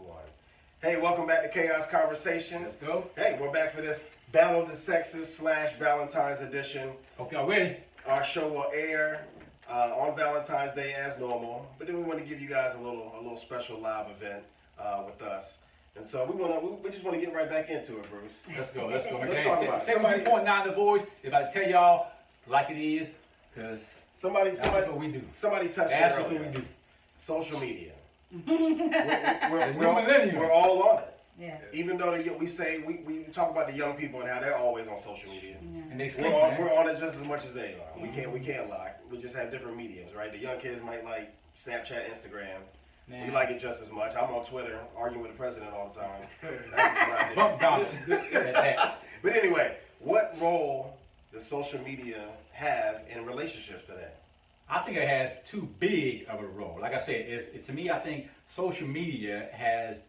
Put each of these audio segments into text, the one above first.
One. Hey, welcome back to Chaos Conversation. Let's go. Hey, we're back for this Battle of the Sexes / Valentine's edition. Hope y'all ready. Our show will air on Valentine's Day as normal, but then we want to give you guys a little special live event with us. And so we just want to get right back into it, Bruce. Let's go. Let's talk about it. 72.9 The Voice. If I tell y'all like it is, because Somebody that's what we do. Somebody touched That's it what earlier. we do. Social media. The new millennium. We're all on it. Yeah. Even though we talk about the young people and how they're always on social media. And they We're sleep, on, man. we're on it just as much as they are. Yes. We can't lie. We just have different mediums, right? The young kids might like Snapchat, Instagram. Man. We like it just as much. I'm on Twitter arguing with the president all the time. That's just what I do. Bump Donald. At that. But anyway, what role does social media have in relationships today? I think it has too big of a role. Like I said, to me, I think social media has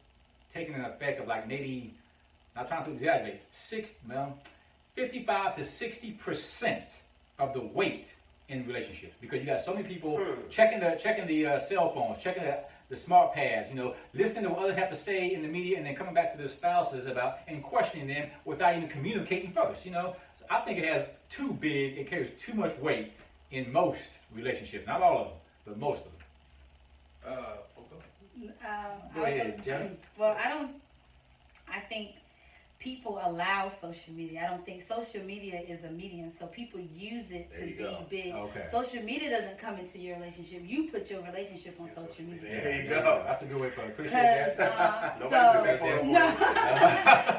taken an effect of like maybe, not trying to exaggerate, 55 to 60% of the weight in relationships, because you got so many people checking the cell phones, checking the smart pads, listening to what others have to say in the media, and then coming back to their spouses about and questioning them without even communicating first. So I think it carries too much weight in most relationships, not all of them, but most of them. Go ahead, Jenna. Well, I think people allow social media. I don't think social media is a medium, so people use it to be big. Okay. Social media doesn't come into your relationship. You put your relationship on social media. There you go. That's a good way to put it. Appreciate that. Nobody took that photo for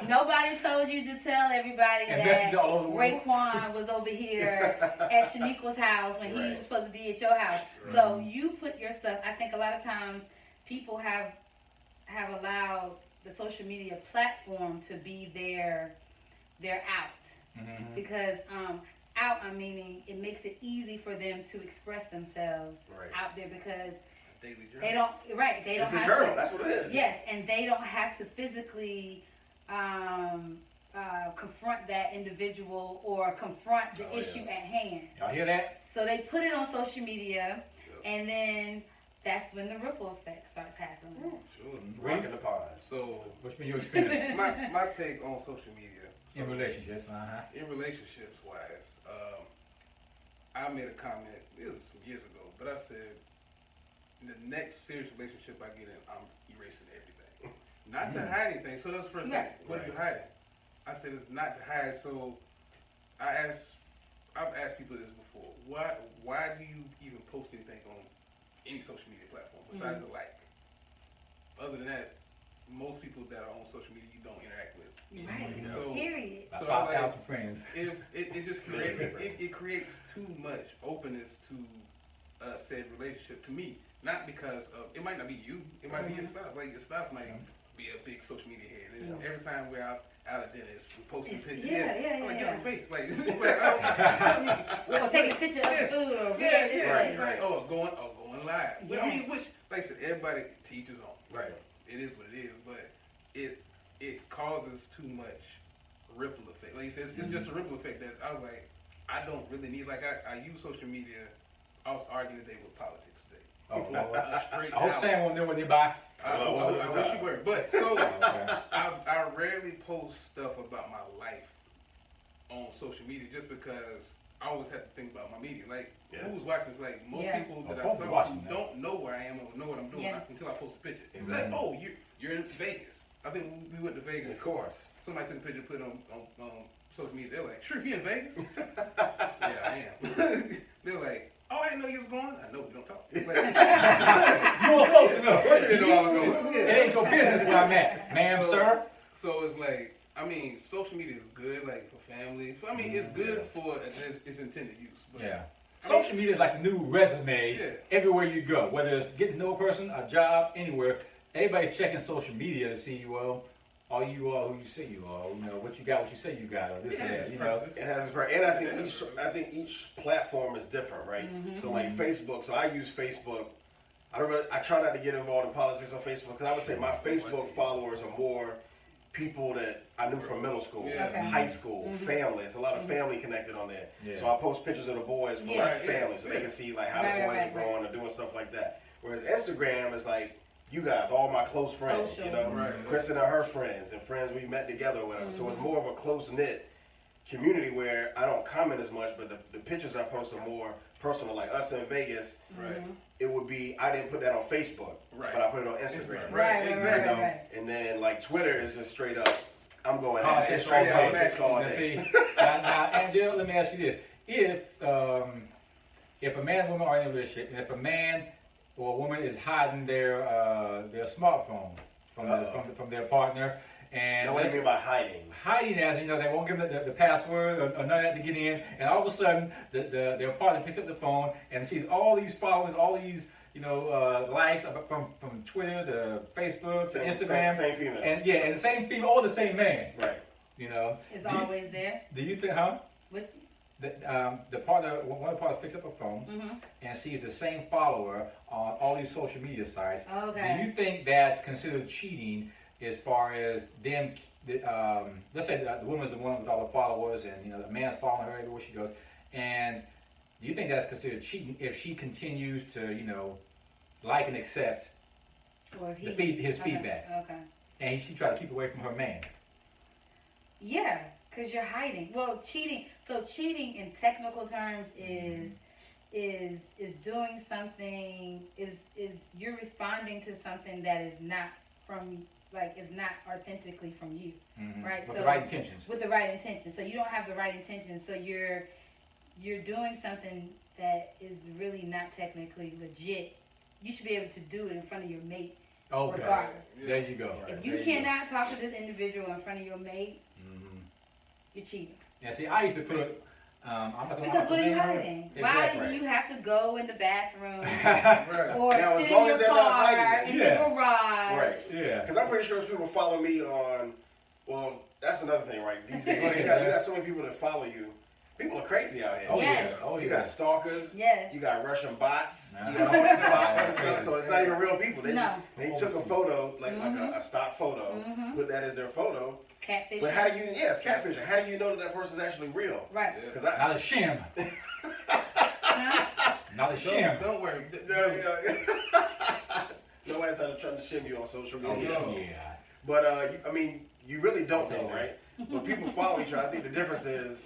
you. Nobody told you to tell everybody And that messages all over the world. Raekwon was over here at Shaniqua's house when he Right. was supposed to be at your house. Right. So you put your stuff. I think a lot of times people have allowed the social media platform to be their out. Mm-hmm. Because out, I'm meaning it makes it easy for them to express themselves Right. out there, because Daily journal. they don't It's a have journal. to. That's what it is. Yes, and they don't have to physically confront that individual or confront the issue at hand. Y'all hear that? So they put it on social media, and then that's when the ripple effect starts happening. Sure. Rocking the pod. So What's been your experience my take on social media in relationships? in relationships wise, I made a comment, it was some years ago, but I said the next serious relationship I get in, I'm erasing everything. Not to hide anything. So that's the first thing. Right. What are you hiding? I said it's not to hide. So I've asked people this before. Why do you even post anything on any social media platform besides a like? Other than that, most people that are on social media you don't interact with. Right. So Period. About So, 5,000 friends. if it just creates it creates too much openness to said relationship to me. Not because of, it might not be you, it might be your spouse. Like your spouse might be a big social media head. And every time we're out at dinner, we're posting It's- pictures. yeah, I'm like, yeah. get on the face. Like, I Or take a picture of the food or be at this place. Right. Going live. But I mean, Yes. which, like I said, everybody teaches on. Right. It is what it is, but it causes too much ripple effect. Like you said, it's just a ripple effect that I was like, I don't really need. Like I use social media. I was arguing today with politics today. Oh, Lord. Straight I hope out. Sam won't know what they buy. I wish you were, but so Okay. I rarely post stuff about my life on social media just because I always have to think about my media. Like who's watching? It's like most Yeah. people that Oh, I folks talk watching to now. don't know where I am or know what I'm doing Yeah. until I post a picture. It's Exactly. like, oh, you're in Vegas. I think when we went to Vegas. Of course. Somebody took a picture, put it on social media. They're like, "Sure, you in Vegas?" Yeah, I am. They're like, "Oh, I didn't know you was going." I know we don't talk. Like, You weren't close enough. You didn't know I was going. It ain't your business where I'm at, ma'am, sir. So it's like, I mean, social media is good, like for family. I mean, it's good for its intended use. But Yeah. Social media is like the new resume Yeah. everywhere you go. Whether it's getting to know a person, a job, anywhere. Everybody's checking social media to see, well, are you who you say you are? What you got, what you say you got, or this and that. It has its and I think each platform is different, right? So like Facebook. So I use Facebook. I try not to get involved in politics on Facebook because I would say my Facebook followers are more people that I knew from middle school, Yeah. high school, family. It's a lot of family connected on there. Yeah. So I post pictures of the boys for Yeah. like family, so they can see like how the boys are growing or doing stuff like that. Whereas Instagram is like you guys, all my close friends, Social. you know, Right. Kristen and her friends and friends we met together or whatever. So it's more of a close knit community where I don't comment as much, but the pictures I post are more personal. Like us in Vegas, Right. it would be, I didn't put that on Facebook, Right. but I put it on Instagram. Right, You exactly. know? right. And then like Twitter is just straight up, I'm going Politics at it, straight all day. politics all Now, day. see, now, Angela, let me ask you this: if a man and woman are in a relationship, and if a man or a woman is hiding their smartphone from their partner, and Now what do you mean by hiding? hiding as they won't give them the password or none of that to get in, and all of a sudden their partner picks up the phone and sees all these followers, all these likes from Twitter to Facebook to Instagram, Same female. and the same female or the same man. Right. It's Do you- always there. Do you think, huh? Which, The partner, one of the partners picks up a phone and sees the same follower on all these social media sites. Okay. Do you think that's considered cheating as far as them? Let's say the woman's the one with all the followers, and the man's following her everywhere she goes. And do you think that's considered cheating if she continues to like and accept or if his okay, feedback, Okay. and she try to keep away from her man? Yeah, because you're hiding. Well, cheating. So cheating in technical terms is doing something. Is you're responding to something that is not from is not authentically from you, right? With so the right intentions. with the right intention. So you don't have the right intention. So you're doing something that is really not technically legit. You should be able to do it in front of your mate. Okay. Regardless. There you go. If you There cannot talk to this individual in front of your mate, you're cheating. Yeah, see, I used to put. I'm not gonna Because what are you lie, hiding? Exactly. Why do you have to go in the bathroom Right. or Now, as sit long in as your they're not car hiding in it. the garage? Right. Yeah. Because I'm pretty sure if people follow me on, well, that's another thing, right? These days, Go ahead, you man. got so many people that follow you. People are crazy out here. Oh Yes. yeah. Oh yeah. You got stalkers. Yes. You got Russian bots. Uh-huh. You got all these bots and stuff. So it's not even real people. They No. just took a photo, like a stock photo, put that as their photo. Catfish. But how do you? Yes, catfishing. How do you know that person's actually real? Right. Yeah. Because Not a shim. Huh? Not a shim. Don't worry. Nobody's trying to shim you on social Oh media. No. yeah. But you really don't I'll know, tell you right? But people follow each other. I think the difference is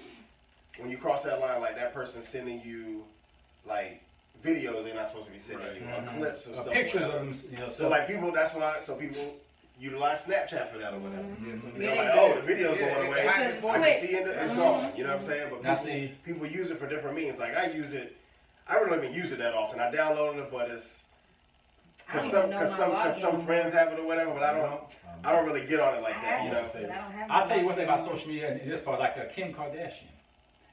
when you cross that line, like that person sending you like videos they're not supposed to be sending you, or clips of stuff. Pictures whatever. of them. So like people, that's why. So people utilize Snapchat for that or whatever. Yeah, They're like, they oh, do. the video's Yeah, going away. yeah, I Because can quick. see it's gone. You know what I'm saying? But Now people, see- people use it for different means. Like I use it. I really don't even use it that often. I downloaded it, but it's I don't because even know my some login. friends have it or whatever. But I don't really get on it like I that. have You it, know. but I don't have I'll my tell you one thing about login. social media in this part, like Kim Kardashian.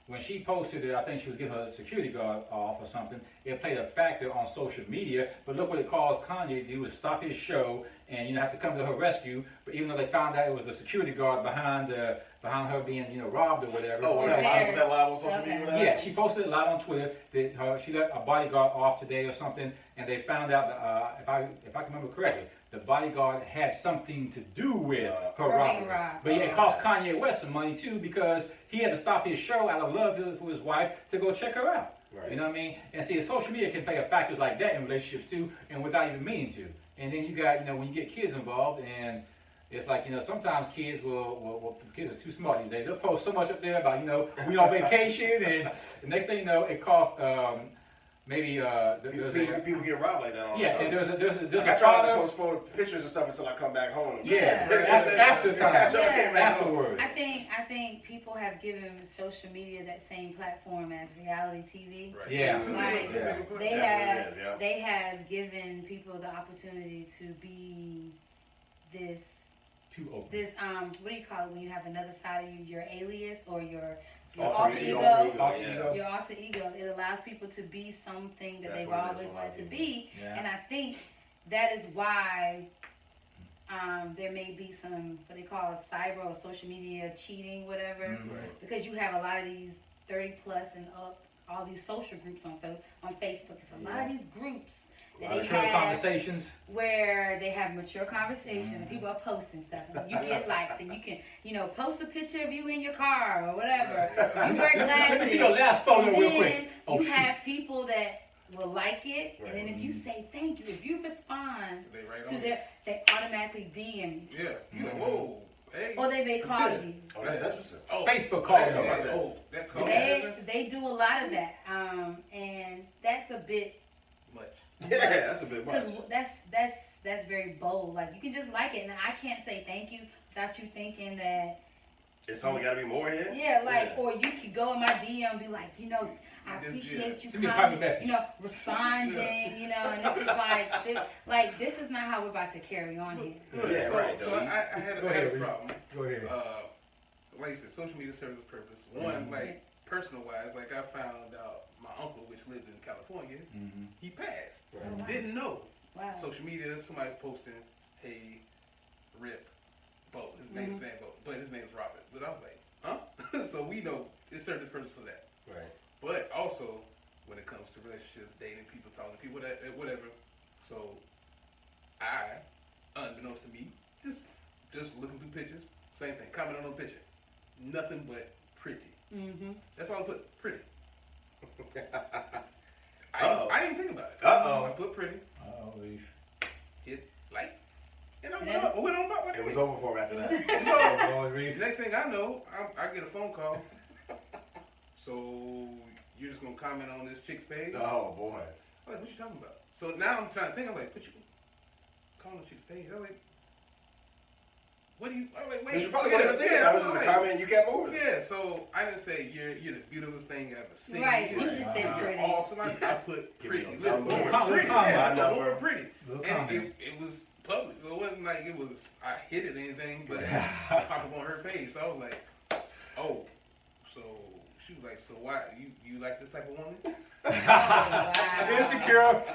When she posted it, I think she was getting her security guard off or something. It played a factor on social media, but look what it caused Kanye to do: was stop his show and have to come to her rescue. But even though they found out it was the security guard behind her being robbed or whatever. Oh, was that live on social media? Whatever? Yeah, she posted it live on Twitter that she let a bodyguard off today or something, and they found out if I can remember correctly, the bodyguard had something to do with her Her being robbery. robbed. But yeah, it cost Kanye West some money too because he had to stop his show out of love for his wife to go check her out. Right. You know what I mean? And see, social media can play a factors like that in relationships too, and without even meaning to. And then you got when you get kids involved and. It's like, sometimes kids kids are too smart these days. They'll post so much up there about, we on vacation, and the next thing you know, it costs maybe People get robbed like that all the yeah, time. and there's Like, I a try not to product. post pictures and stuff until I come back home. Yeah. After time, Yeah. afterwards. I think people have given social media that same platform as reality TV. Right. Yeah. Like, Yeah. They That's have what it is, yeah. they have given people the opportunity to be this Too open. what do you call it when you have another side of you, your alias or your Alter alter ego, ego. Alter yeah. ego. Your alter ego. It allows people to be something that That's they've what it is always for a lot of wanted to people. be. Yeah. And I think that is why there may be some what they call cyber or social media cheating, whatever. Mhm. Because you have a lot of these 30 plus and up, all these social groups on Facebook. It's a lot of these groups that they Mature have conversations. where they have mature conversations and people are posting stuff and you get likes and you can post a picture of you in your car or whatever. You wear glasses. Let me see your last photo and real then quick. Oh, you shoot. have people that will like it, and then if you Right. say thank you, if you respond They right to on. their, they automatically DM you, Yeah. You know, whoa, hey. or they may call you. Oh, that's interesting. Oh, Facebook calling Hey, you. about this. Oh, that's called They do a lot of that, and that's a bit, much. Yeah, that's a bit much. because that's very bold. Like, you can just like it, and I can't say thank you without you thinking that. It's only got to be more here. Yeah, like, or you could go in my DM and be like, I This- appreciate you Send me a private commenting, message. responding, and it's just like this is not how we're about to carry on here. Yeah, so, right, So though. I had Go a ahead, Reed. problem. Go ahead. Like I said, social media serves a purpose. One, like personal wise, like I found out my uncle, which lived in California, Mhm. he passed. Oh, wow. Didn't know. Wow. Social media, somebody posting, hey, Rip, Bo. His name's Bo, but his name's Robert. But I was like, huh? So we know it served a purpose for that. Right. But also, when it comes to relationships, dating people, talking to people, whatever. So I, unbeknownst to me, just looking through pictures, same thing, comment on a picture, nothing but pretty. Mm-hmm. That's all I put, pretty. Uh-oh. I didn't think about it. Uh-oh. I put pretty, Uh-oh, Reef. hit like, and I Yeah. went on about my It was day. over for him after that. So, Oh, Reef. next thing I know, I get a phone call. So you're just gonna comment on this chick's page? Oh boy. I'm like, what you talking about? So now I'm trying to think. I'm like, what you calling the chick's page? I'm like, what do you? I'm like, wait. You probably wouldn't even think that was just a like, comment. You kept moving. yeah. So I didn't say you're the beautifulest thing I've ever seen. Right, You're, you just said you're pretty. awesome. I put Give me pretty. a Little number. over Little pretty. comment. Yeah, My little over number. pretty. Little And comment. it was public, so it wasn't like it was I hit it or anything, but it popped up on her page. So I was like, oh, so she was like, so why you like this type of woman? Wow.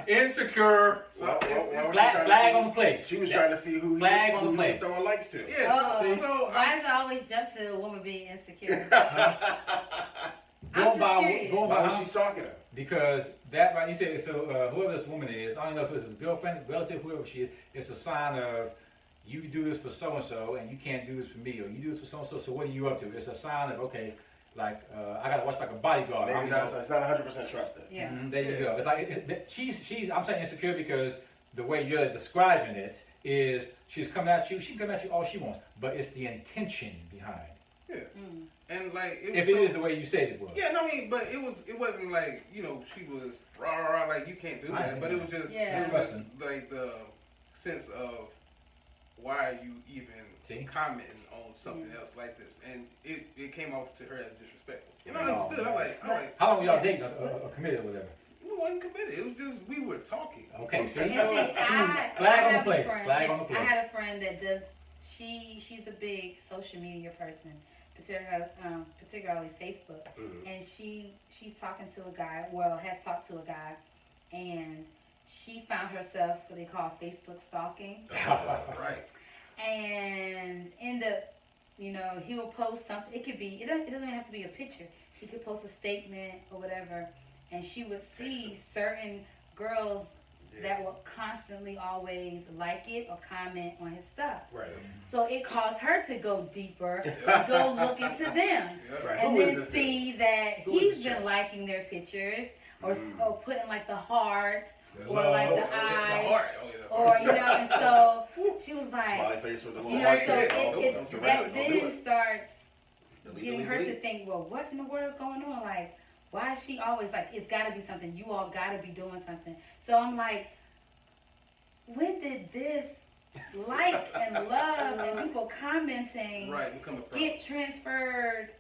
Insecure. What was she Flag, trying to flag see? on the plate. She was trying to see who Flag on the he plate. was throwing likes to. Yeah. Uh-oh. So Why does it always jump to a woman being insecure? I'm Going just by, curious. going Why by, was she stalking him? because that, right, you said, so whoever this woman is, I don't know if it's his girlfriend, relative, whoever she is, it's a sign of you do this for so-and-so and you can't do this for me, or you do this for so-and-so, so what are you up to? It's a sign of, okay, like, I gotta watch like a bodyguard. Maybe not. It's not 100% trusted. Yeah. There you go. It's like, she's, I'm saying insecure because the way you're describing it is she's coming at you, she can come at you all she wants, but it's the intention behind. yeah, Mm. and like it was If it so- is the way you said it was. Yeah, no, I mean, but it wasn't like, you know, she was rah, like you can't do I that. But it was just, Yeah. it was just like the sense of why are you even See? commenting on something else like this, and it came off to her as disrespectful. You know, I Oh, understood. I'm like, How long were y'all Yeah. dating or committed or whatever? we wasn't committed. It was just we were talking. Okay, see? And see, Flag I on the have plate. a friend. Flag on the I plate. had a friend that does. She's a big social media person, particularly Facebook. Mhm. And she's talking to a guy. Well, has talked to a guy, and she found herself what they call Facebook stalking. Right. And end up, he'll post something. It could be. It doesn't even have to be a picture. He could post a statement or whatever, and she would see certain girls that will constantly always like it or comment on his stuff. Right. So it caused her to go deeper, and go look into them, Yeah. Right. and Who is then this see that Who is he's this been chick? liking their pictures or Mm. or putting like the hearts or love. like the The eyes heart. Oh, yeah, the or heart. and so she was like, Smiley face with the little so heart. that then starts Delete, getting delete, her to delete. think, well, what in the world is going on? Like, why is she always like, it's got to be something. You all got to be doing something. So I'm like, when did this like and love and people commenting Right. Become a problem. get transferred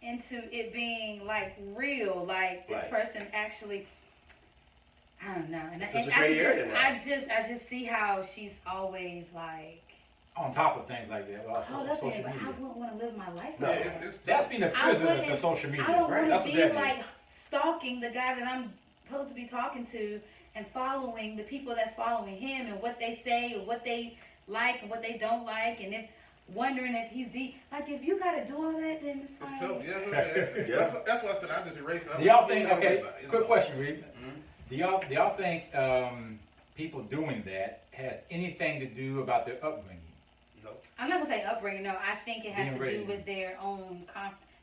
into it being like real? Like this Right. person actually, I don't know. And, It's and such a gray area now. I just see how she's always like On top of things like that, well, caught up in social it, but I media. wouldn't want to live my life No. like Yeah, that. it's That's being a prisoner to wouldn't- social media. I don't Right. want That's to what be that is. like stalking the guy that I'm supposed to be talking to and following the people that's following him and what they say and what they like and what they don't like and if wondering if he's deep. Like if you gotta do all that, then it's It's like tough. Yeah, okay. Yeah. That's why I said I just erased it. Do y'all You think, ain't gotta worry okay, about it. It's quick gone. question, Reed. Mhm. Do y'all think people doing that has anything to do about their upbringing? No. I'm not gonna say upbringing. No, I think it has Being to ready. do with their own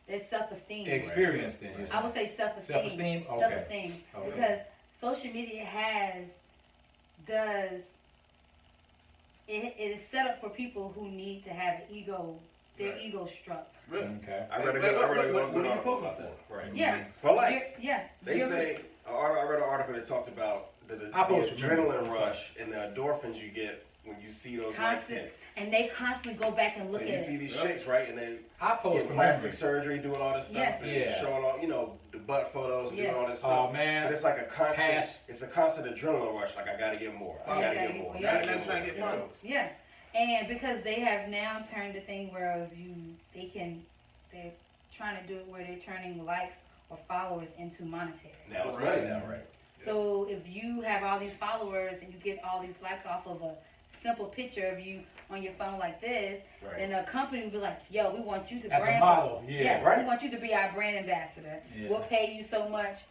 their self-esteem. Experience then. I would say self-esteem. Self-esteem? Okay. Self-esteem. Okay. Because social media does it is set up for people who need to have their Right. ego struck. Really? Okay. I read a Like, good what article are you about posting that. for? Right. Yeah. For likes. Yeah. They You're- say, I read an article that talked about the I post adrenaline rush and the endorphins you get when you see those likes constant, hit. and they constantly go back and So look you at see it. these Yep. chicks, right, and they I post get for plastic memory. surgery, doing all this stuff, Yes. and Yeah. showing all, the butt photos and Yes. doing all this Oh stuff. But man. it's like a constant, Pass. it's a constant adrenaline rush. Like I gotta get more. I Yeah, gotta gotta get get more. more. I Yeah. gotta I'm get trying to get more. followers. Yeah, and because they have now turned the thing where they're trying to do it where they're turning likes or followers into monetary. Now it's Right. money now, right? So if you have all these followers and you get all these likes off of a simple picture of you on your phone like this, Right. then a company will be like, "Yo, we want you to As a brand model, yeah. Right. we want you to be our brand ambassador. Yeah. We'll pay you so much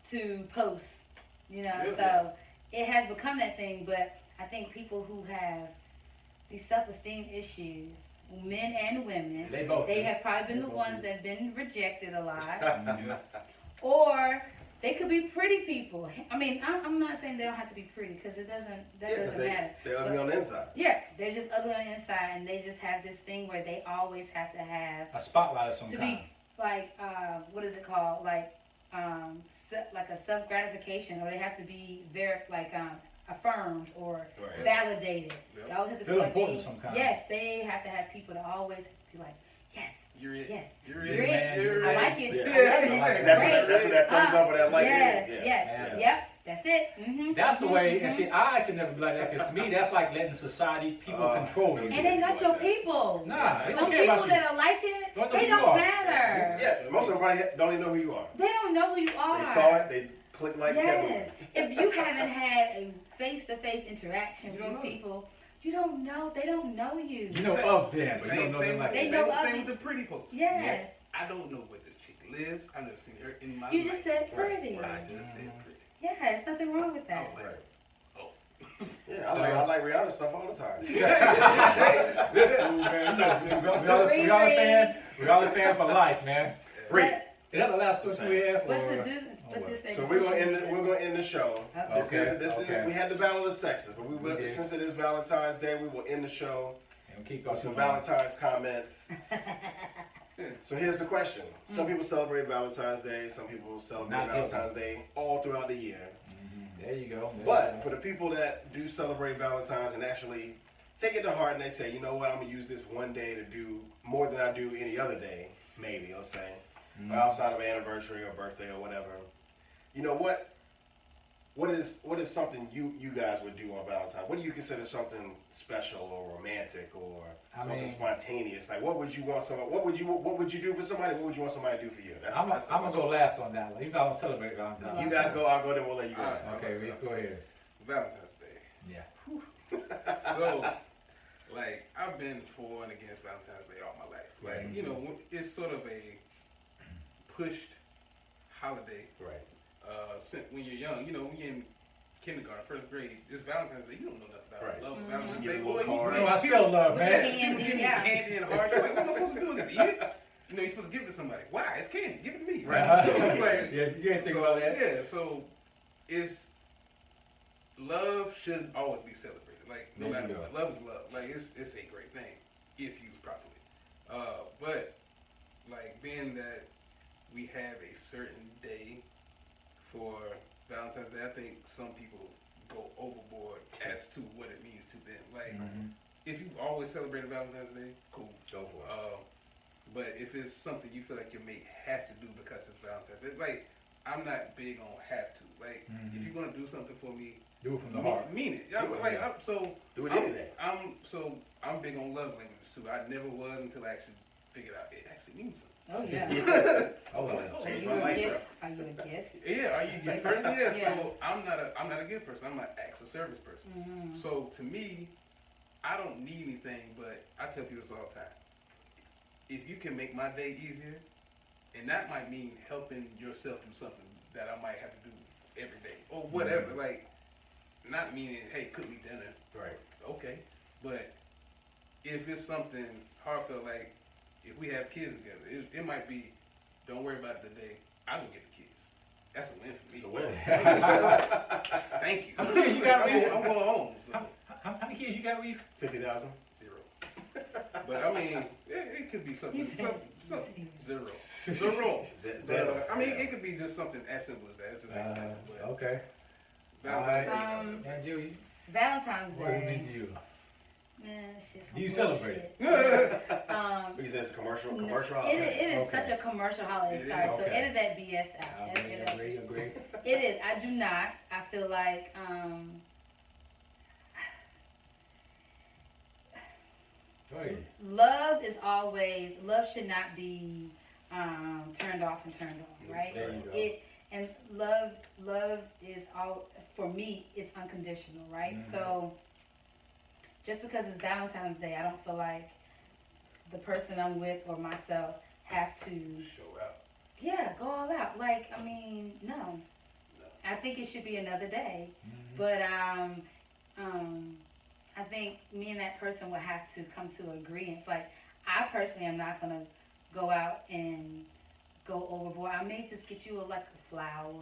to post." Yeah. So it has become that thing. But I think people who have these self-esteem issues, men and women, They both. they have probably been They the both ones do. that have been rejected a lot. Mhm. Or they could be pretty people. I mean, I'm not saying they don't have to be pretty because that Yeah, 'cause doesn't matter. they're ugly on the inside. Yeah, they're just ugly on the inside, and they just have this thing where they always have to have A spotlight of some to kind. be like what is it called? Like like a self gratification, or they have to be affirmed or Right. validated. Yep. They always have to Feel feel like important of some kind. yes, they have to have people to always be like, yes, You're it. yes, You're you're it. it. You're I it. like it. Yeah. I love Yeah, it. exactly. And that's Great. what that thumbs up or that like yes, is. yes, Yeah. yep, that's it. Mm-hmm. That's the way, and see, I could never be like that, because to me, that's like letting society, people control you. And they not your people. Nah, they Them don't care people about you. that are like it, Don't know they who you don't are. matter. Yeah, most everybody don't even know who you are. They don't know who you are. They saw it, they clicked like Yes. If you haven't had a face-to-face interaction You with don't these know. people, you don't know. They don't know you. You know of them, but you don't know them like They that. know of Same me. with the pretty posts. Yes. I don't know where this chick lives. I've never seen her in my You life. just said pretty. I just said pretty. Yes, nothing wrong with that. Oh, Right. Oh. Yeah, I like Rihanna stuff all the time. Listen, man, we all a fan for life, man. Great. Is that the last question we have? But or- to do, but what? to say So the we're social gonna media- end the show. Okay. This Okay. is we had the battle of the sexes, but we will, We did. since it is Valentine's Day, we will end the show And keep with going. some Valentine's comments. So here's the question: some Mm. people celebrate Valentine's Day, some people celebrate Not guilty. Valentine's Day all throughout the year. Mhm. There you go. There But you for the people that do celebrate Valentine's and actually take it to heart and they say, you know what, I'm gonna use this one day to do more than I do any other day, maybe, let's say, Mhm. or outside of anniversary or birthday or whatever. You know what? What is something you guys would do on Valentine's? What do you consider something special or romantic or I something mean- spontaneous? Like what would you want someone? What would you do for somebody? What would you want somebody to do for you? That's, I'm that's the gonna question. go last on that one, even though I don't celebrate Valentine's. You guys go. I'll go. Then we'll let you go. All right. Okay, go ahead. Valentine's Day. Yeah. So, like, I've been for and against Valentine's Day all my life. Like, you know, it's sort of a pushed holiday. Right. When you're young, you know, when you're in kindergarten, first grade, it's Valentine's Day. You don't know nothing about Right. love. Mhm. Valentine's You Day, get a boy, little card. No, I still love, Yeah, man. Candy, you give yeah. candy and heart. You're like, what am I supposed to do with it? Eat it? You know, you're supposed to give it to somebody. Why? It's candy. Give it to me. Right. So, like, Yeah, you ain't think about that. Yeah, so it's love should always be celebrated. Like no There you matter go. what, love is love. Like it's a great thing if used properly. But like being that we have a certain day for Valentine's Day, I think some people go overboard as to what it means to them. Like Mhm. if you've always celebrated Valentine's Day, cool. Go for it. But if it's something you feel like your mate has to do because it's Valentine's Day, like I'm not big on have to. Like if you're gonna do something for me, Do it from the heart. mean it. Yeah, Do it, like yeah. Do it I'm, any day. I'm big on love languages too. I never was until I actually figured out it actually means Oh yeah. something. Oh, Like, well. oh, Are Changed you my a life, gift? Are you a gift? yeah, are you a good person? Yeah. Yeah. So I'm not a good person. I'm an acts of service person. Mm-hmm. So to me, I don't need anything, but I tell people this all the time. If you can make my day easier, and that might mean helping yourself do something that I might have to do every day or whatever. Like, not meaning, hey, cook me dinner. Right. Okay, but if it's something heartfelt, like if we have kids together, it might be, don't worry about it today. I go get the kids. That's a win for me. It's a win. Thank you. How many kids you got, Reef? I'm going home. So. How many kids you got, Reef? 50,000. 0. But I mean, it could be something. He said Zero. Zero. Zero. I mean, it could be just something as simple as that. It's just like that. But Okay. Valentine's Alright. Day. And Julie, Valentine's what does it mean Day. to you? Man, shit's some Do you bullshit. celebrate? You said it's a commercial No, holiday. it is Okay. such a commercial holiday It style, so okay. edit that BS out. Agree. It is. I do not. I feel like Go ahead. love should not be turned off and turned on, right? There you go. And love is all, for me, it's unconditional, right? Mhm. So just because it's Valentine's Day, I don't feel like the person I'm with or myself have to Show out. go all out. Like, I mean, no. I think it should be another day. Mhm. But I think me and that person will have to come to agreement. Like, I personally am not gonna go out and go overboard. I may just get you a flower.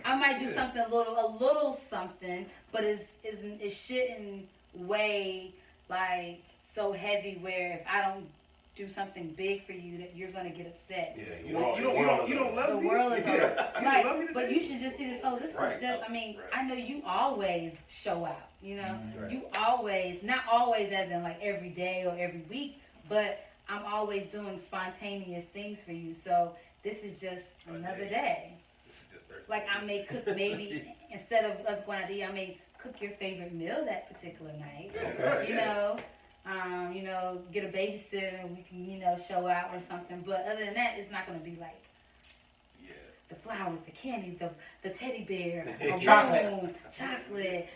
I might do something a little something, but it shouldn't weigh like so heavy where if I don't do something big for you that you're gonna get upset. Yeah, You don't love The me? world is You over. don't Right, love me but today? you should just see this. Oh, this Right. is just. I mean, Right. I know you always show out. You know, Mhm. you always, not always as in like every day or every week, but I'm always doing spontaneous things for you. So this is just another day. This is just 30 Like I may cook maybe instead of us going out to eat, I may cook your favorite meal that particular night. Okay. You know, get a babysitter and we can, show out or something. But other than that, it's not gonna be like Yeah. the flowers, the candy, the teddy bear, Chocolate. chocolate,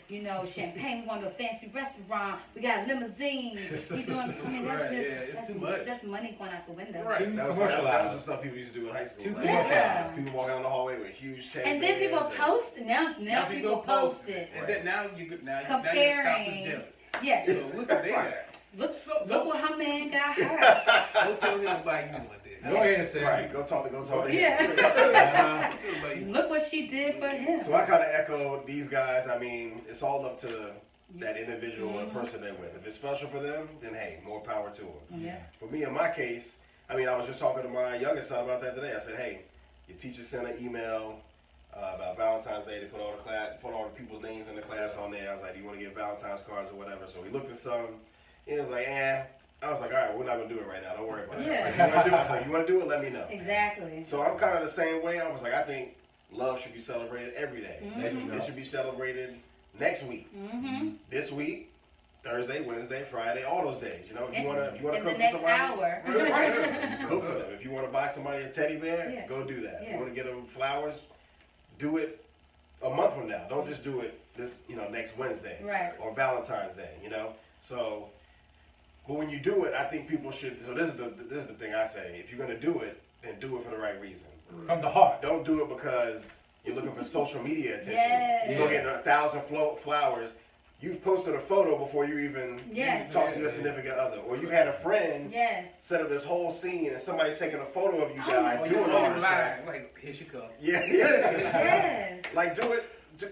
champagne, going to a fancy restaurant, we got limousines, we doing, I mean, that's Right, just, yeah, it's that's, too much. that's money going out the window. Right. Too That was commercialized. the stuff people used to do in high school. Too Like, commercialized. People walking down the hallway with huge teddy And then people bears and- post it, now people post it. And then now you now your spouse Comparing. is jealous. Yeah, So look what they got. look what her man got her. Go tell him about you one day. Go ahead and say. Right, go talk to him. Yeah. Go tell him about you. Look what she did for him. So I kind of echo these guys. I mean, it's all up to that individual and person they're with. If it's special for them, then hey, more power to them. Yeah. For me, in my case, I mean, I was just talking to my youngest son about that today. I said, hey, your teacher sent an email about Valentine's Day to put all the people's names in the class on there. I was like, do you want to get Valentine's cards or whatever? So we looked at some. He was like, I was like, all right, we're not gonna do it right now. Don't worry about it. Yeah. I was like, you want to do it? Let me know. Exactly. So I'm kind of the same way. I was like, I think love should be celebrated every day. There you go. It should be celebrated next week, Mm-hmm. this week, Thursday, Wednesday, Friday, all those days. If you wanna In cook the for next somebody, hour. right, cook for them. If you wanna buy somebody a teddy bear, Yeah. go do that. If Yeah. you wanna get them flowers, do it a month from now. Don't just do it this next Wednesday Right. or Valentine's Day. So. But when you do it, I think people should. So this is the thing I say. If you're gonna do it, then do it for the right reason. From the heart. Don't do it because you're looking for social media attention. Yes. You're gonna get 1,000 flowers. You've posted a photo before you even Yeah. talk to your significant other, or you had a friend Yes. set up this whole scene and somebody's taking a photo of you guys Oh, doing you all on this. live. Like, here she comes. Yeah, Yes. like do it.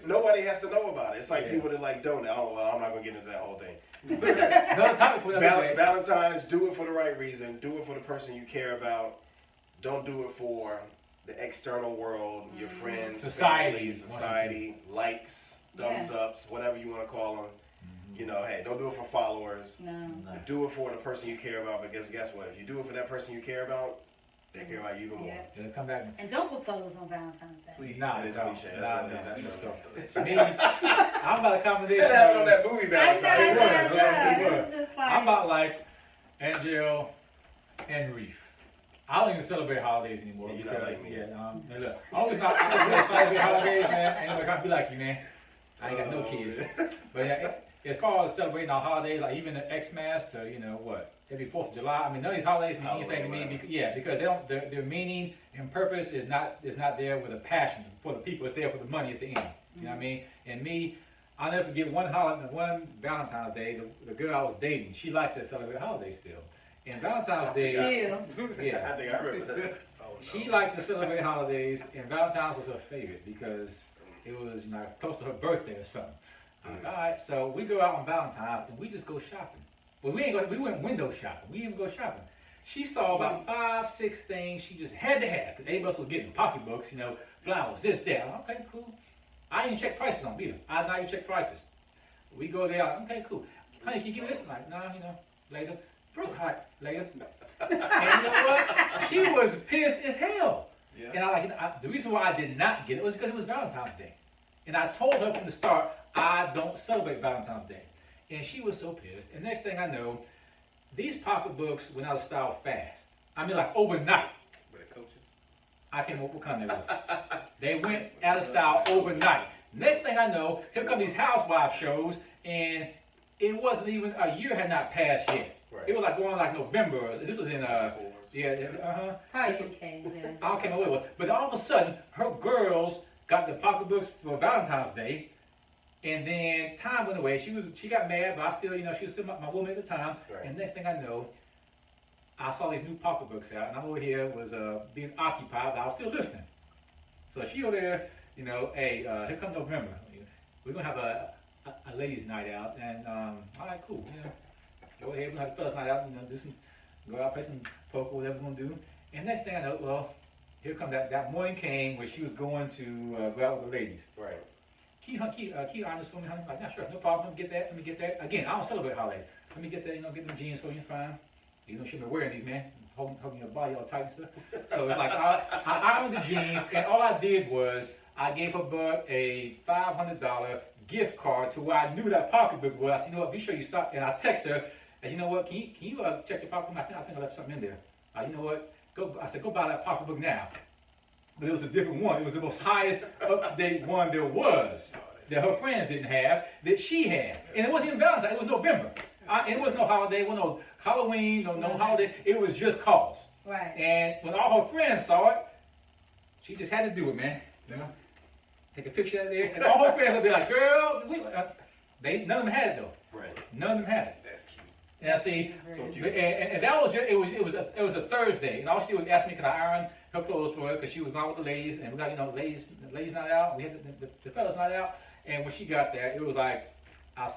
Nobody has to know about it. It's like Yeah. people that like donate. Oh well, I'm not gonna get into that whole thing. Another topic for another day. Valentine's, do it for the right reason. Do it for the person you care about. Don't do it for the external world, your friends, Society. family, society, likes, thumbs ups, whatever you want to call them. Hey, don't do it for followers. No. Do it for the person you care about. But guess what? If you do it for that person you care about, they care about you even more. Yeah. It'll come back. And don't propose on Valentine's Day. Please. Nah, That is no, cliche. nah, That's nah. really- Let's that's go. Me, I'm about a combination. It happened on of- that movie Valentine's. I know, It it was. was just like. I'm about like Angel and Reef. I don't even celebrate holidays anymore. Yeah, you're not because, like me. now look, I'm always not. I don't really celebrate holidays, man. Ain't nobody gonna be like you, man. I ain't got no kids. But yeah, as far as celebrating our holidays, like even the Xmas to every 4th of July. I mean, none of these holidays mean anything to me. Halloween, Because they don't. Their meaning and purpose is not there with a passion for the people. It's there for the money at the end. You know what I mean? And me, I'll never forget one Valentine's Day. The girl I was dating, she liked to celebrate holidays still. And Valentine's Day, Still. yeah, I think I remember that. she liked to celebrate holidays, and Valentine's was her favorite because it was, you know, close to her birthday or something. I'm like, all right, so we go out on Valentine's and we just go shopping. But we went window shopping. We didn't even go shopping. She saw about 5, 6 things she just had to have. Because everybody else was getting pocketbooks, you know, flowers, this, that. I'm like, okay, cool. I didn't check prices on them either. I not even check prices. We go there, okay, cool. Honey, can you give me this? I'm like, no, you know, later. Broke hot, later. And you know what? She was pissed as hell. Yeah. And the reason why I did not get it was because it was Valentine's Day. And I told her from the start, I don't celebrate Valentine's Day. And she was so pissed. And next thing I know, these pocketbooks went out of style fast. I mean, like overnight. But the coaches. I can't remember what kind they were. They went out of style overnight. Next thing I know, here come these housewife shows, and it wasn't even, a year had not passed yet. Right. It was like going like November. This was in, Probably UK, yeah. I can't remember what it was. But all of a sudden, her girls got the pocketbooks for Valentine's Day. And then time went away. She got mad, but I still, you know, she was still my woman at the time. Right. And next thing I know, I saw these new pocketbooks out, and I'm over here was being occupied, but I was still listening. So she over there, you know, hey, here comes November. We're gonna have a ladies' night out, and all right, cool. You know, go ahead, we're gonna have a fellas' night out. You know, go out, play some poker, whatever we're gonna do. And next thing I know, well, here comes that morning came where she was going to go out with the ladies. Right. Can you honest for me, honey? Like, nah, sure, no problem. Let me get that. Again, I don't celebrate holidays. Let me get that, you know, get them jeans for you, fine. You know, she been wearing these, man. Holding your body all tight and stuff. So it's like, I ironed the jeans, and all I did was, I gave her butt a $500 gift card to where I knew that pocketbook was. I said, you know what, be sure you stop. And I text her, and you know what, can you check your pocketbook? I think I left something in there. You know what, I said, go buy that pocketbook now. But it was a different one. It was the most highest up-to-date one there was that her friends didn't have, that she had. And it wasn't even Valentine's, it was November. And it was no holiday, it was no Halloween, no holiday. It was just cause. Right. And when all her friends saw it, she just had to do it, man. You know? Take a picture of there. And all her friends would be like, girl, none of them had it though. Right. None of them had it. That's cute. And I see, So and that was just, it was a Thursday, and all she would ask me, could I iron her clothes for her, because she was gone with the ladies, and we got, you know, ladies night out, we had the fellas night out, and when she got there, it was like, I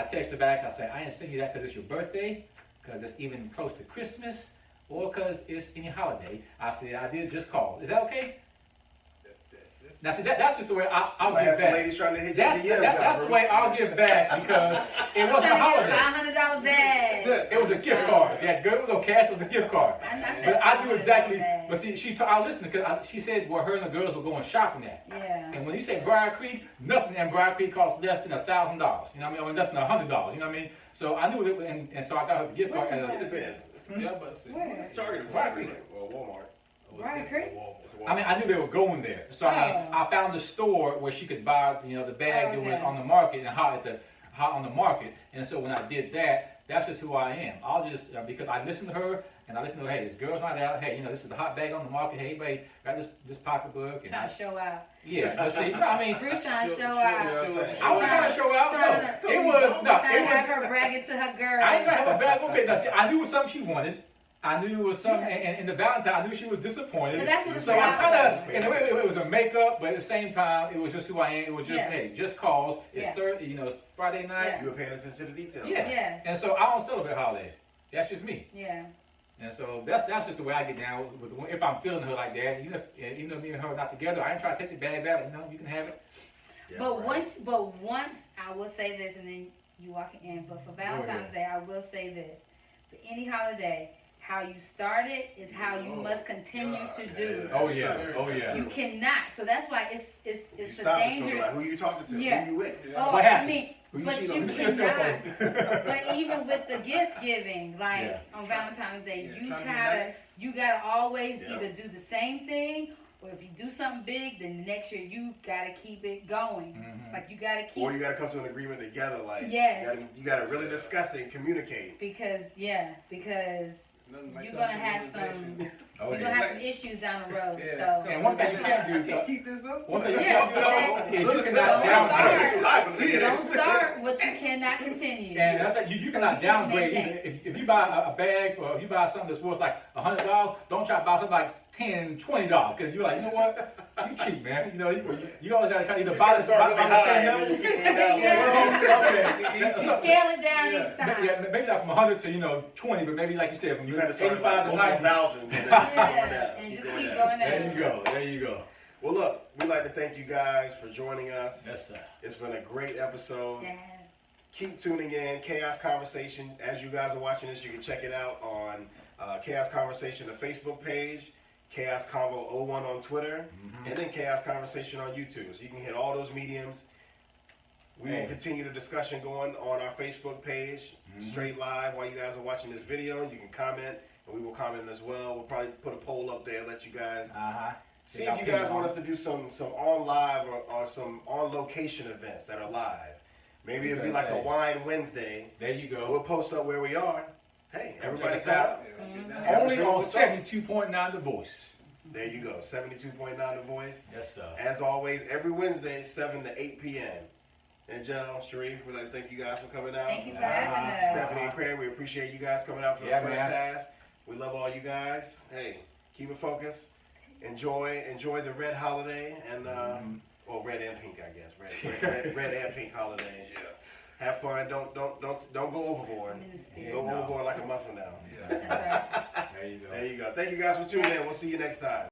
texted her back, I said, I didn't send you that because it's your birthday, because it's even close to Christmas, or because it's any holiday. I said, I did just call. Is that okay? Now see, that's just the way I'll Might give have some back. ladies trying to hit That's your DMs now, the Bruce. way I'll give back, because it wasn't a Trying to get holiday. a $500 bag. It was a gift card. That girl was no cash. It was a gift card. But I knew exactly. Bag. But see, I listened because she said where her and the girls were going shopping at. Yeah. And when you say Briar Creek, nothing in Briar Creek costs less than $1,000. You know what I mean? Or less than $100. You know what I mean? So I knew it, and so I got her the gift card. It depends. Yeah, but see. Where? It's Target Briar Creek. or Walmart. Briar Creek? It's a Walmart. I mean, I knew they were going there. So I mean, Oh. I found a store where she could buy, you know, the bag that was Okay. on the market and hot on the market. And so when I did that, that's just who I am. I'll just because I listened to her and I listened to her. Hey, this girl's not out. Hey, you know, this is the hot bag on the market. Hey, everybody got this pocketbook. And Trying to show out. yeah, but see, I mean, Bruce trying to show You know out. what I'm saying? I wasn't trying to show out. Trying No, to- it was no, Trying it to have was. her bragging to her girls. I ain't trying to have a bad one bit. Now, see, I knew it was something she wanted. I knew it was something, and in the Valentine, I knew she was disappointed. So that's what it's So I about. kind of, in a way, it was a makeup, but at the same time, it was just who I am. It was just, Yeah. hey, just cause. It's Yeah. Thursday, you know, it's Friday night. Yeah. You were paying attention to the details. Yeah. Yes. And so I don't celebrate holidays. That's just me. Yeah. And so that's just the way I get down with if I'm feeling her like that. Even though me and her are not together, I ain't trying to take the bag back. You know, you can have it. Yes, But right. once I will say this, and then you walk in. But for Valentine's Day, I will say this: for any holiday, how you start it is how you must continue to do. Oh, yeah. Oh, yeah. You cannot. So that's why it's You a stop and danger. like, who you talking to? Yeah. Who you with? Oh, What I happened? mean, Who you but cheating you on? Let me see your cell cannot. phone. But even with the gift giving, like Yeah. on Valentine's Day, Yeah, you trying to be gotta nice. you gotta always Yeah. either do the same thing, or if you do something big, then the next year you gotta keep it going. Mhm. Like you gotta keep Or you gotta come to an agreement together. Like, Yes. you gotta really discuss it and communicate. because Nothing like you're gonna that. have some. Oh, You're yeah. gonna have some issues down the road. Yeah. So. And one thing you can't do, You can't keep this up. one thing you Yeah, can't do is you cannot Don't downgrade. It's too high for me. Don't start what you cannot continue. And I think you cannot downgrade. If you buy a bag or if you buy something that's worth like $100, don't try to buy something like $10, $20 because you're like, you know what? You cheap, man. You know, you always gotta either buy the same level. You scale it down each time. Yeah, maybe not from 100 to 20, but maybe like you said, from You gotta start 85 to 90. 1,000. Yeah, and just keep going down. There you go. There you go. Well, look, we'd like to thank you guys for joining us. Yes, sir. It's been a great episode. Yes. Keep tuning in. Chaos Conversation. As you guys are watching this, you can check it out on Chaos Conversation, the Facebook page, Chaos Convo 01 on Twitter, and then Chaos Conversation on YouTube. So you can hit all those mediums. We will continue the discussion going on our Facebook page, straight live while you guys are watching this video. You can comment, and we will comment as well. We'll probably put a poll up there, let you guys see if you guys want us to do some on live or some on location events that are live. Maybe it'll be like a Wine Wednesday. There you go. We'll post up where we are. Hey, everybody check come us out. out. Only on 72.9 The Voice. There you go, 72.9 The Voice. Yes, sir. As always, every Wednesday, 7 to 8 p.m. And Joe, Sharif, we'd like to thank you guys for coming out. Thank you for having us. Stephanie and Craig, we appreciate you guys coming out for Yeah, the first man. half. We love all you guys. Hey, keep it focused. Enjoy the red holiday and or red and pink, I guess. Red and pink holiday. Yeah. Have fun. Don't go overboard. Yeah, Go no. overboard like a month from now. That's right. There you go. There you go. Thank you guys for tuning in. We'll see you next time.